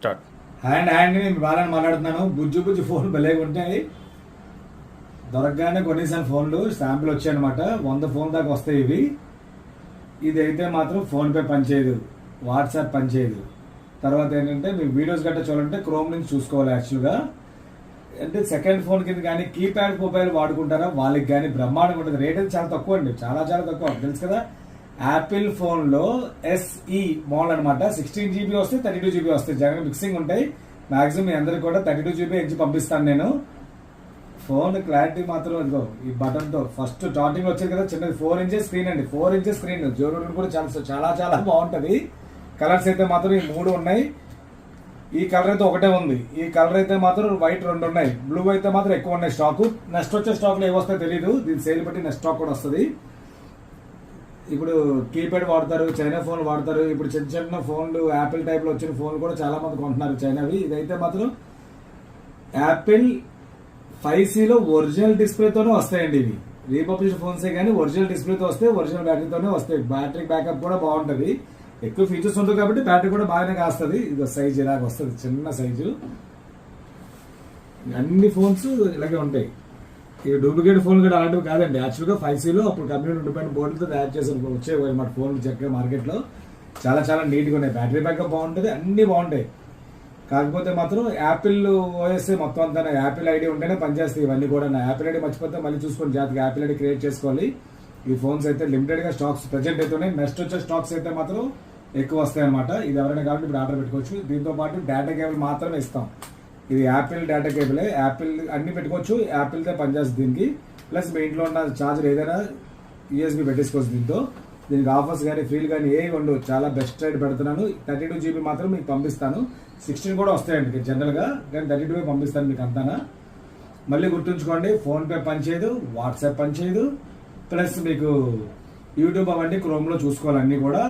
Start. Hand నేను బాగా మాట్లాడుతున్నాను. బుజ్జి ఫోన్ భలేగా ఉంటాయి. దొరకగానే కొనేసాను ఫోన్లు. శాంపుల్ వచ్చాయన్నమాట. 100 ఫోన్ దాకా వస్తాయి ఇవి. ఇదైతే మాత్రం ఫోన్పే పనిచేయదు, వాట్సాప్ పనిచేయదు. తర్వాత ఏంటంటే మీకు వీడియోస్ గట్రా చూడాలంటే క్రోమ్ నుంచి చూసుకోవాలి. యాక్చువల్గా అంటే సెకండ్ ఫోన్ కింద కానీ కీప్యాడ్ మొబైల్ వాడుకుంటారా వాళ్ళకి కానీ బ్రహ్మాండంగా ఉంటుంది. రేట్ అయితే చాలా తక్కువ అండి, చాలా తక్కువ. తెలుసు కదా, యాపిల్ ఫోన్లో SE మోడల్ అనమాట. 16 GB వస్తాయి, 32 GB వస్తాయి. జగన్ మిక్సింగ్ ఉంటాయి. మాక్సిమం మీ అందరికి కూడా 32 GB ఎంచి పంపిస్తాను నేను. ఫోన్ క్లారిటీ మాత్రం ఇదిగో ఈ బటన్ తో ఫస్ట్ స్టార్టింగ్ వచ్చేది కదా చిన్నది 4 ఇంచెస్ స్క్రీన్ అండి. 4 ఇంచెస్ స్క్రీన్ జోరు కూడా చాలా బాగుంటది. కలర్స్ అయితే మాత్రం ఈ 3 ఉన్నాయి. ఈ కలర్ అయితే ఒకటే ఉంది. ఈ కలర్ అయితే మాత్రం వైట్ 2 ఉన్నాయి. బ్లూ అయితే మాత్రం ఎక్కువ ఉన్నాయి స్టాక్. నెక్స్ట్ వచ్చే స్టాక్ లో ఏవొస్తాయో తెలియదు. దీని సేల్ బట్టి నెక్స్ట్ స్టాక్ కూడా వస్తుంది. ఇప్పుడు కీప్యాడ్ వాడతారు, చైనా ఫోన్ వాడతారు. ఇప్పుడు చిన్న ఫోన్లు యాపిల్ టైప్ లో వచ్చిన ఫోన్లు కూడా చాలా మంది కొంటున్నారు చైనావి. ఇదైతే మాత్రం యాపిల్ 5Cలో ఒరిజినల్ డిస్ప్లేతోనే వస్తాయండి. ఇవి రీపబ్లిష్డ్ ఫోన్సే కానీ ఒరిజినల్ డిస్ప్లేతో వస్తాయి, ఒరిజినల్ బ్యాటరీతోనే వస్తాయి. బ్యాటరీ బ్యాకప్ కూడా బాగుంటుంది. ఎక్కువ ఫీచర్స్ ఉంటుంది కాబట్టి బ్యాటరీ కూడా బాగానే కాస్తుంది. ఇది సైజ్ ఇలాగ వస్తుంది, చిన్న సైజు. అన్ని ఫోన్స్ ఇలాగే ఉంటాయి. ఇక డూప్లికేట్ ఫోన్ కూడా అలాంటివి కాదండి. యాక్చువల్గా 5Cలో అప్పుడు కంపెనీ ఇండిపెండెంట్ బోర్డుతో తయారు చేసిన వచ్చేవి అన్నమాట ఫోన్లు. చక్కగా మార్కెట్లో చాలా నీట్గా ఉన్నాయి. బ్యాటరీ బ్యాకప్ బాగుంటుంది, అన్ని బాగుంటాయి. కాకపోతే మాత్రం యాపిల్ ఓఎస్ మొత్తం అంతా యాపిల్ ఐడి ఉంటేనే పనిచేస్తాయి ఇవన్నీ కూడా. యాపిల్ ఐడి మర్చిపోతే మళ్ళీ చూసుకొని జాగ్రత్తగా యాపిల్ ఐడి క్రియేట్ చేసుకోవాలి. ఈ ఫోన్స్ అయితే లిమిటెడ్ గా స్టాక్స్ ప్రెజెంట్ అయితే ఉన్నాయి. నెక్స్ట్ వచ్చే స్టాక్స్ అయితే మాత్రం ఎక్కువ వస్తాయి అనమాట. ఇది ఎవరైనా కాబట్టి ఇప్పుడు ఆర్డర్ పెట్టుకోవచ్చు. దీంతో పాటు డేటా కేబుల్ మాత్రమే ఇస్తాం. ఇది యాపిల్ డేటా కేబులే. యాపిల్ అన్ని పెట్టుకోవచ్చు, యాపిల్తో పనిచేస్తుంది దీనికి. ప్లస్ మీ ఇంట్లో ఉన్న ఛార్జర్ ఏదైనా USB పెట్టేసుకోవచ్చు దీంతో. దీనికి ఆఫర్స్ కానీ ఫ్రీలు కానీ ఏవి ఉండవు. చాలా బెస్ట్ రేట్ పెడుతున్నాను. 32 GB మాత్రం మీకు పంపిస్తాను. 16 కూడా వస్తాయండి జనరల్గా, కానీ 32 పంపిస్తాను మీకు అంతానా. మళ్ళీ గుర్తుంచుకోండి, ఫోన్పే పనిచేయదు, వాట్సాప్ పనిచేయదు. ప్లస్ మీకు యూట్యూబ్ అవన్నీ క్రోమ్లో చూసుకోవాలి అన్నీ కూడా.